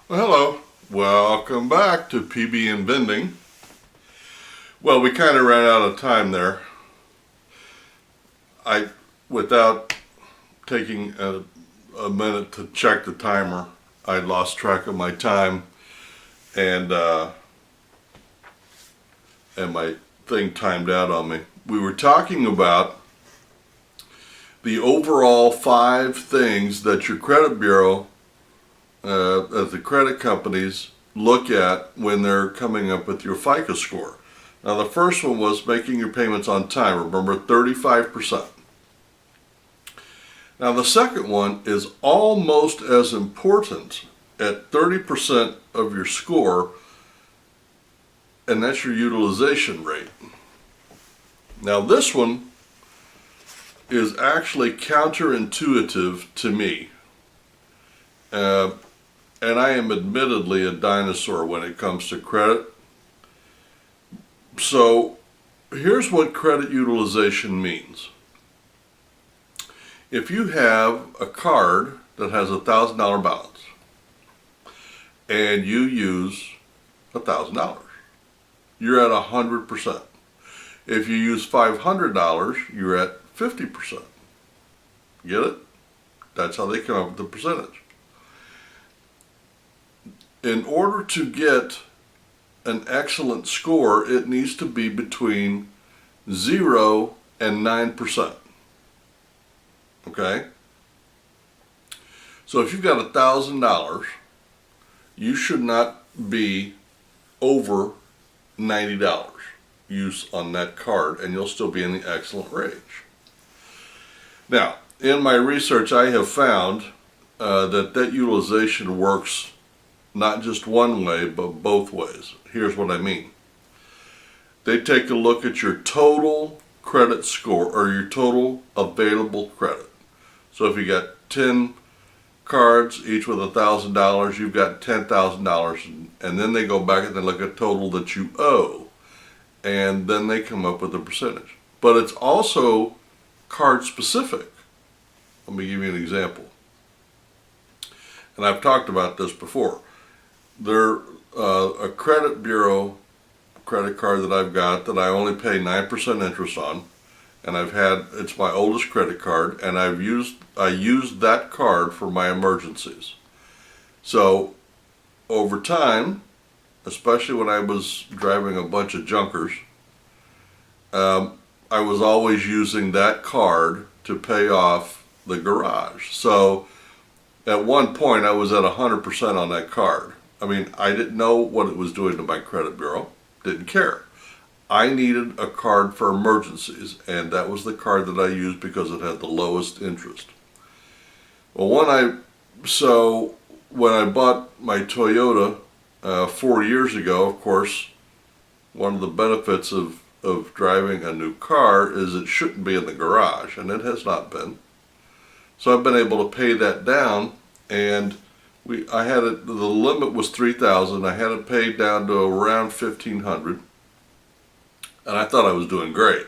Well, hello. Welcome back to P.B.M. Vending. Well, we kind of ran out of time there. Without taking a minute to check the timer, I lost track of my time, and my thing timed out on me. We were talking about the overall 5 things that your credit bureau, that the credit companies look at when they're coming up with your FICO score. Now, the first one was making your payments on time. Remember, 35%. Now, the second one is almost as important at 30% of your score, and that's your utilization rate. Now, this one is actually counterintuitive to me. And I am admittedly a dinosaur when it comes to credit. So here's what credit utilization means. If you have a card that has $1,000 balance and you use $1,000, you're at 100%. If you use $500, you're at 50%. Get it? That's how they come up with the percentage. In order to get an excellent score, it needs to be between 0 and 9%. Okay? So if you've got $1,000, you should not be over $90 use on that card, and you'll still be in the excellent range. Now, in my research, I have found that utilization works not just one way, but both ways. Here's what I mean. They take a look at your total credit score, or your total available credit. So if you got 10 cards, each with $1,000, you've got $10,000, and then they go back and they look at total that you owe, and then they come up with a percentage. But it's also card specific. Let me give you an example. And I've talked about this before. There, a credit bureau credit card that I've got that I only pay 9% interest on, and it's my oldest credit card, and I used that card for my emergencies. So over time, especially when I was driving a bunch of junkers, I was always using that card to pay off the garage. So at one point I was at 100% on that card. I mean, I didn't know what it was doing to my credit bureau. Didn't care. I needed a card for emergencies, and that was the card that I used because it had the lowest interest. Well, when I bought my Toyota 4 years ago, of course, one of the benefits of driving a new car is it shouldn't be in the garage, and it has not been. So I've been able to pay that down, and the limit was $3,000. I had it paid down to around $1,500, and I thought I was doing great.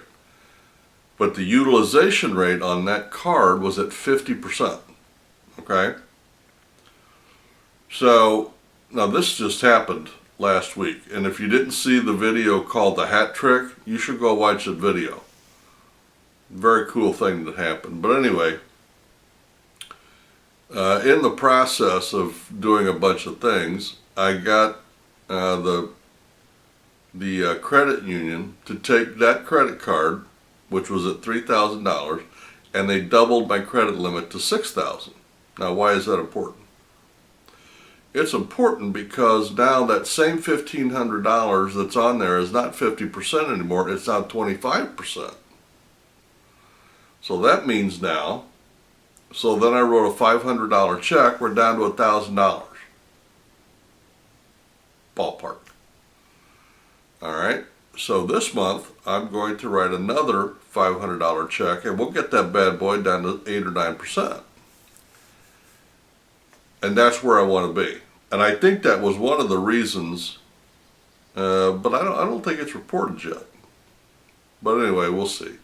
But the utilization rate on that card was at 50%. Okay? So now this just happened last week, and if you didn't see the video called The Hat Trick, you should go watch the video. Very cool thing that happened. But anyway, in the process of doing a bunch of things, I got the credit union to take that credit card, which was at $3,000, and they doubled my credit limit to $6,000. Now, why is that important? It's important because now that same $1,500 that's on there is not 50% anymore, it's now 25%. So that means now, so then I wrote a $500 check, we're down to $1,000. Ballpark. All right, so this month I'm going to write another $500 check, and we'll get that bad boy down to 8 or 9%. And that's where I want to be. And I think that was one of the reasons, but I don't think it's reported yet. But anyway, we'll see.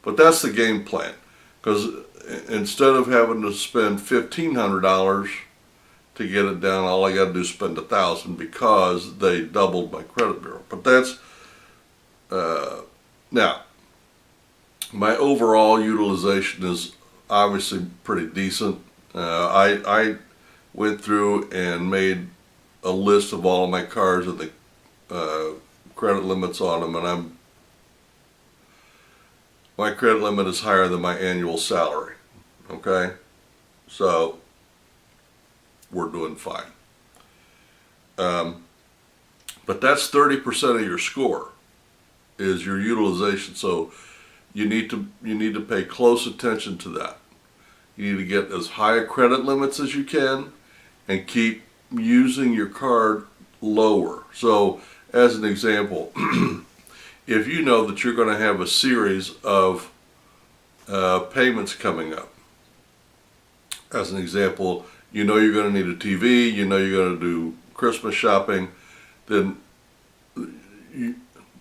But that's the game plan, because instead of having to spend $1,500 to get it down. All I got to do is spend $1,000 because they doubled my credit bureau. But that's now my overall utilization is obviously pretty decent. I went through and made a list of all of my cards and the credit limits on them, and my credit limit is higher than my annual salary. Okay, so we're doing fine. But that's 30% of your score is your utilization. So you need to pay close attention to that. You need to get as high a credit limits as you can and keep using your card lower. So as an example, if you know that you're going to have a series of payments coming up, as an example, you know you're going to need a TV, you know you're going to do Christmas shopping, then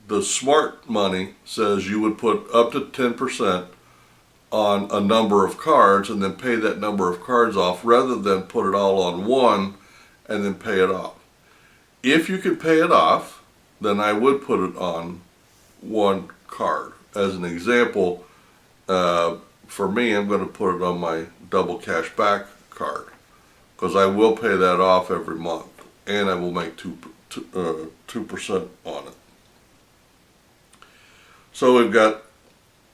the smart money says you would put up to 10% on a number of cards and then pay that number of cards off rather than put it all on one and then pay it off. If you can pay it off, then I would put it on one card. As an example, for me, I'm going to put it on my double cash back card because I will pay that off every month and I will make 2% on it. So we've got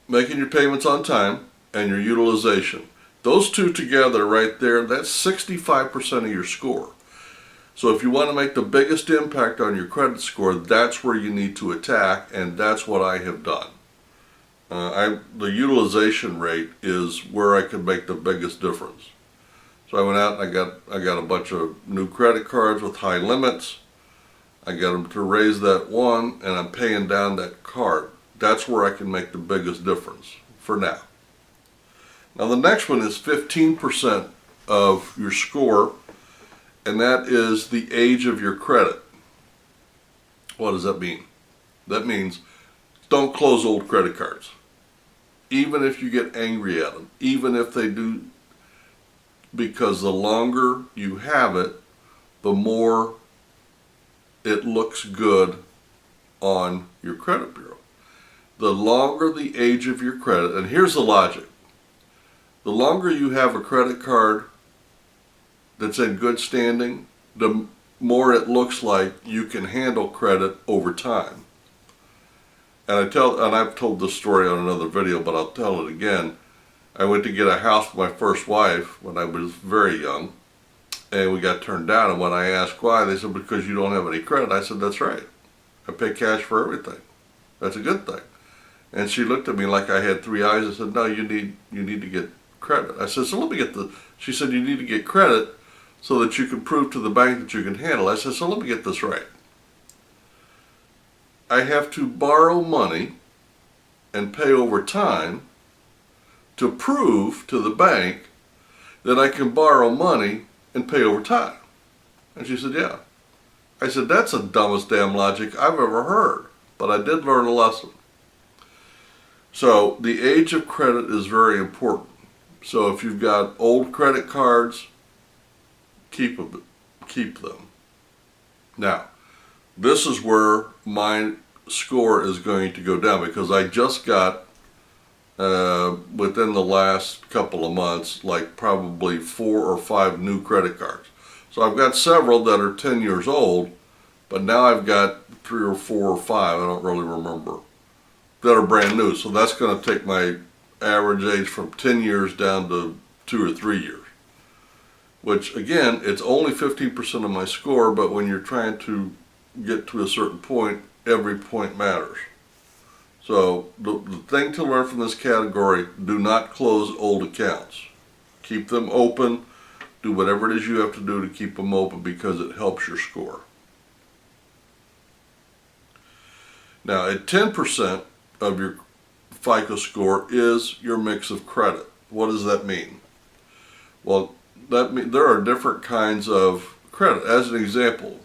making your payments on time and your utilization. Those two together right there, that's 65% of your score. So if you want to make the biggest impact on your credit score, that's where you need to attack, and that's what I have done. The utilization rate is where I can make the biggest difference. So I went out and I got a bunch of new credit cards with high limits. I got them to raise that one, and I'm paying down that card. That's where I can make the biggest difference for now. Now the next one is 15% of your score, and that is the age of your credit. What does that mean? That means don't close old credit cards. Even if you get angry at them, even if they do, because the longer you have it, the more it looks good on your credit bureau. The longer the age of your credit, and here's the logic. The longer you have a credit card that's in good standing, the more it looks like you can handle credit over time. And I've told this story on another video, but I'll tell it again. I went to get a house with my first wife when I was very young, and we got turned down. And when I asked why, they said, because you don't have any credit. I said, that's right. I pay cash for everything. That's a good thing. And she looked at me like I had three eyes and said, no, you need to get credit. I said, so let me get she said, you need to get credit so that you can prove to the bank that you can handle. I said, so let me get this right. I have to borrow money and pay over time to prove to the bank that I can borrow money and pay over time. And she said, yeah. I said, that's the dumbest damn logic I've ever heard, but I did learn a lesson. So the age of credit is very important. So if you've got old credit cards, keep them. Now, this is where my score is going to go down because I just got, within the last couple of months, like probably 4 or 5 new credit cards. So I've got several that are 10 years old, but now I've got 3 or 4 or 5, I don't really remember, that are brand new. So that's going to take my average age from 10 years down to 2 or 3 years. Which again, it's only 15% of my score, but when you're trying to get to a certain point, every point matters. So the thing to learn from this category, do not close old accounts. Keep them open. Do whatever it is you have to do to keep them open because it helps your score. Now at 10% of your FICO score is your mix of credit. What does that mean? Well, that means there are different kinds of credit. As an example,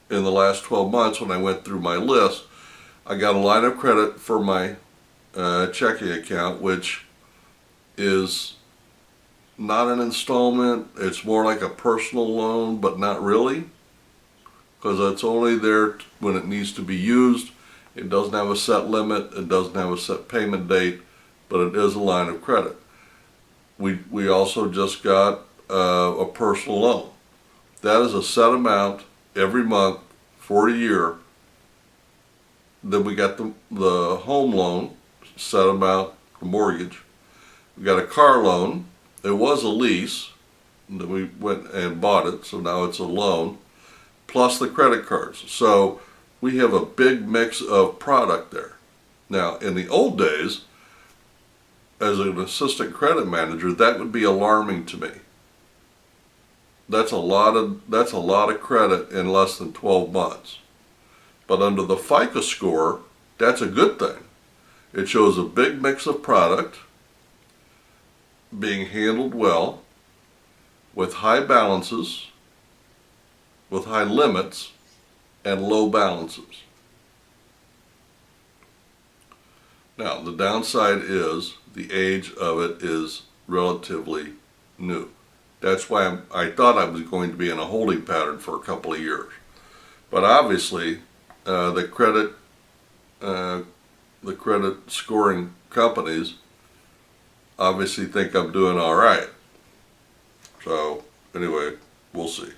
in the last 12 months when I went through my list, I got a line of credit for my checking account, which is not an installment. It's more like a personal loan, but not really, because it's only there when it needs to be used. It doesn't have a set limit. It doesn't have a set payment date, but it is a line of credit. We also just got a personal loan. That is a set amount every month for a year. Then we got the home loan, set amount, the mortgage. We got a car loan. It was a lease. Then we went and bought it, so now it's a loan, plus the credit cards. So we have a big mix of product there. Now, in the old days, as an assistant credit manager, that would be alarming to me. That's a lot of credit in less than 12 months. But under the FICO score, that's a good thing. It shows a big mix of product being handled well, with high balances, with high limits, and low balances. Now, the downside is the age of it is relatively new. That's why I thought I was going to be in a holding pattern for a couple of years. But obviously, the credit scoring companies obviously think I'm doing all right. So anyway, we'll see.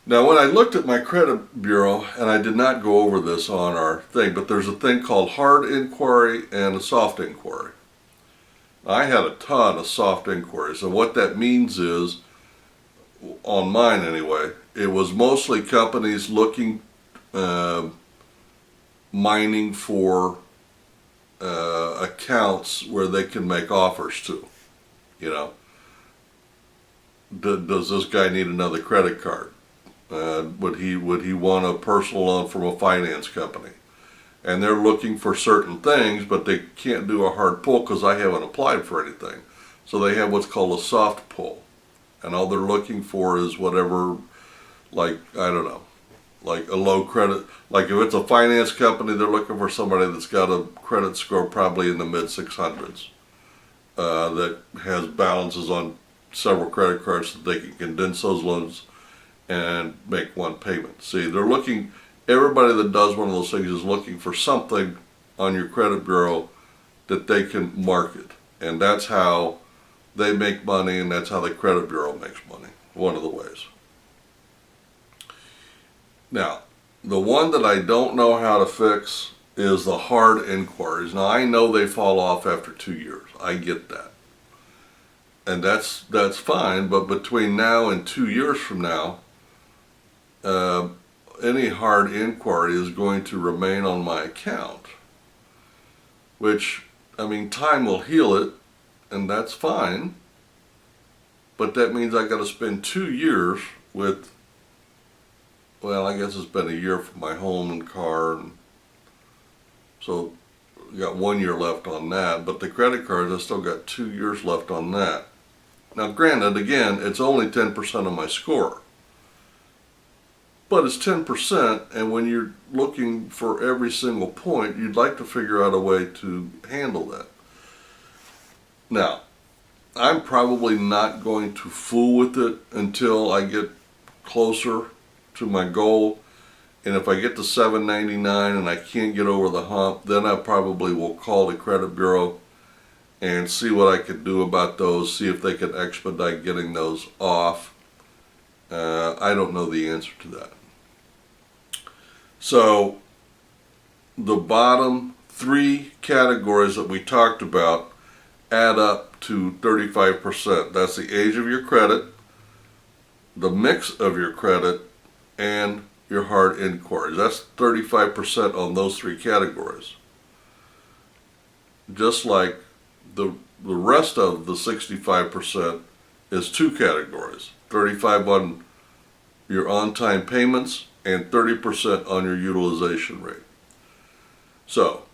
Now, when I looked at my credit bureau, and I did not go over this on our thing, but there's a thing called hard inquiry and a soft inquiry. I had a ton of soft inquiries, and what that means is, on mine anyway, it was mostly companies looking, mining for accounts where they can make offers to. You know, does this guy need another credit card? Would he want a personal loan from a finance company? And they're looking for certain things, but they can't do a hard pull because I haven't applied for anything. So they have what's called a soft pull. And all they're looking for is whatever, like, I don't know, like a low credit. Like if it's a finance company, they're looking for somebody that's got a credit score probably in the mid 600s, that has balances on several credit cards so they can condense those loans and make one payment. See, they're looking, everybody that does one of those things is looking for something on your credit bureau that they can market. And that's how they make money, and that's how the credit bureau makes money. One of the ways. Now, the one that I don't know how to fix is the hard inquiries. Now, I know they fall off after 2 years. I get that. And that's fine, but between now and 2 years from now, any hard inquiry is going to remain on my account. Which, I mean, time will heal it, and that's fine. But that means I got to spend 2 years with, well, I guess it's been a year for my home and car, and so I got 1 year left on that. But the credit cards, I still got 2 years left on that. Now, granted, again, it's only 10% of my score. But it's 10%, and when you're looking for every single point, you'd like to figure out a way to handle that. Now, I'm probably not going to fool with it until I get closer to my goal. And if I get to $7.99 and I can't get over the hump, then I probably will call the credit bureau and see what I could do about those, see if they could expedite getting those off. I don't know the answer to that. So, the bottom 3 categories that we talked about add up to 35%. That's the age of your credit, the mix of your credit, and your hard inquiries. That's 35% on those 3 categories. Just like the rest of the 65% is 2 categories. 35 on your on-time payments and 30% on your utilization rate. So,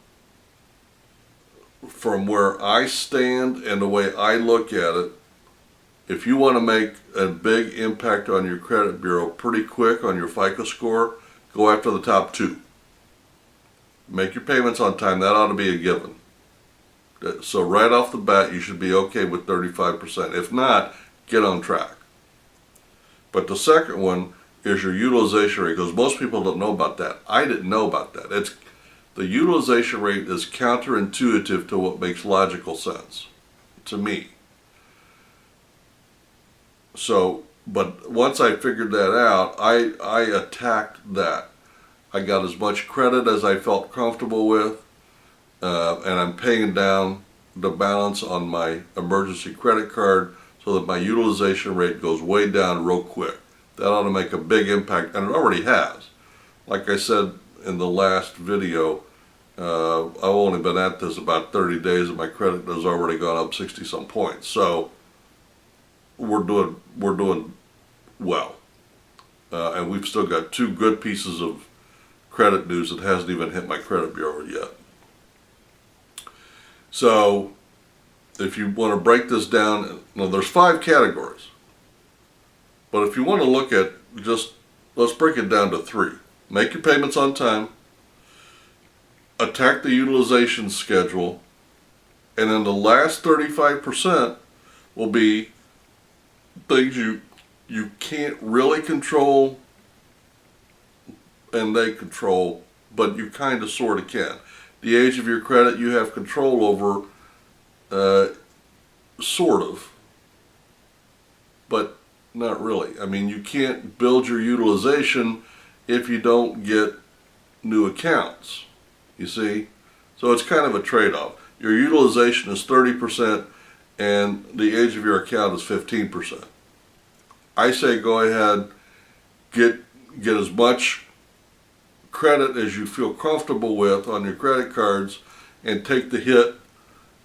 from where I stand and the way I look at it, if you want to make a big impact on your credit bureau pretty quick on your FICO score, go after the top 2. Make your payments on time. That ought to be a given. So right off the bat, you should be okay with 35%. If not, get on track. But the second one is your utilization rate, because most people don't know about that. I didn't know about that. The utilization rate is counterintuitive to what makes logical sense to me. So, but once I figured that out, I attacked that. I got as much credit as I felt comfortable with, and I'm paying down the balance on my emergency credit card so that my utilization rate goes way down real quick. That ought to make a big impact, and it already has. Like I said in the last video, I've only been at this about 30 days and my credit has already gone up 60 some points. So we're doing well. And we've still got two good pieces of credit news that hasn't even hit my credit bureau yet. So if you want to break this down, now there's 5 categories. But if you want to look at let's break it down to 3. Make your payments on time, attack the utilization schedule, and then the last 35% will be things you can't really control and they control, but you kind of sort of can. The age of your credit you have control over, sort of, but not really. I mean, you can't build your utilization if you don't get new accounts, you see? So it's kind of a trade-off. Your utilization is 30% and the age of your account is 15%. I say go ahead, get as much credit as you feel comfortable with on your credit cards and take the hit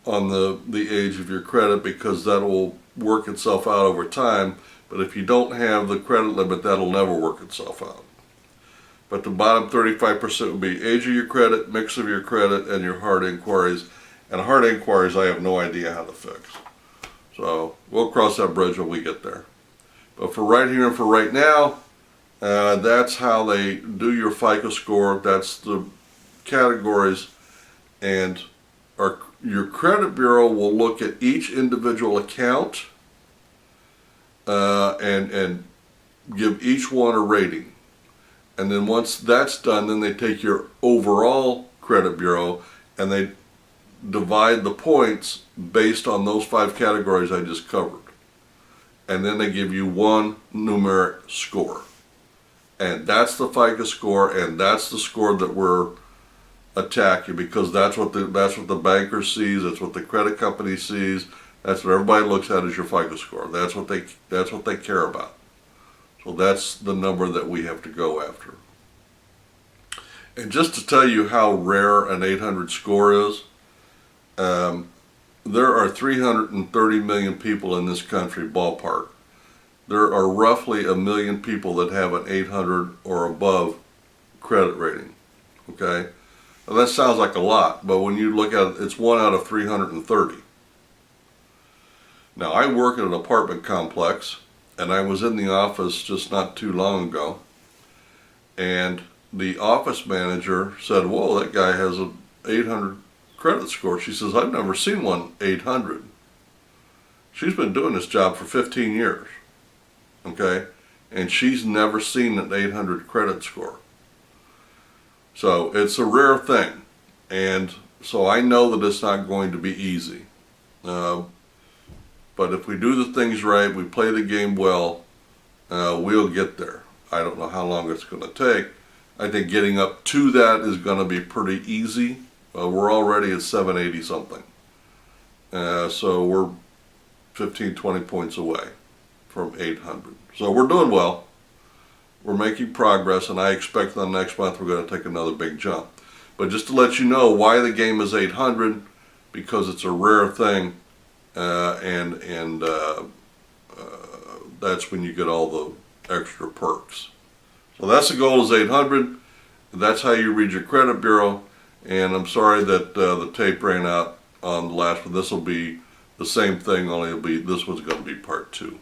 on the age of your credit, because that will work itself out over time. But if you don't have the credit limit, that'll never work itself out. But the bottom 35% would be age of your credit, mix of your credit, and your hard inquiries. And hard inquiries I have no idea how to fix. So we'll cross that bridge when we get there. But for right here and for right now, that's how they do your FICO score. That's the categories. And your credit bureau will look at each individual account and give each one a rating. And then once that's done, then they take your overall credit bureau and they divide the points based on those 5 categories I just covered. And then they give you one numeric score. And that's the FICO score, and that's the score that we're attacking, because that's what the banker sees, that's what the credit company sees, that's what everybody looks at as your FICO score. That's what they care about. So that's the number that we have to go after. And just to tell you how rare an 800 score is, there are 330 million people in this country, ballpark. There are roughly 1 million people that have an 800 or above credit rating. Okay? Now that sounds like a lot, but when you look at it, it's 1 out of 330. Now I work at an apartment complex, and I was in the office just not too long ago, and the office manager said, "Whoa, that guy has an 800 credit score." She says, "I've never seen one 800. She's been doing this job for 15 years. Okay? And she's never seen an 800 credit score. So it's a rare thing. And so I know that it's not going to be easy. But if we do the things right, we play the game well, we'll get there. I don't know how long it's going to take. I think getting up to that is going to be pretty easy. We're already at 780 something. So we're 15, 20 points away from 800. So we're doing well. We're making progress, and I expect the next month we're going to take another big jump. But just to let you know why the game is 800, because it's a rare thing, and that's when you get all the extra perks. So that's the goal, is 800. That's how you read your credit bureau. And I'm sorry that the tape ran out on the last one. This will be the same thing, only this one's going to be part 2.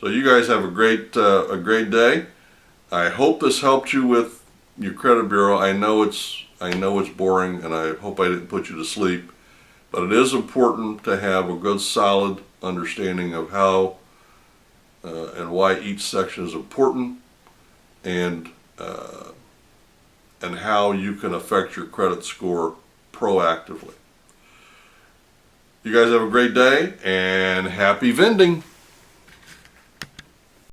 So you guys have a great day. I hope this helped you with your credit bureau. I know it's boring, and I hope I didn't put you to sleep. But it is important to have a good solid understanding of how and why each section is important, and how you can affect your credit score proactively. You guys have a great day and happy vending!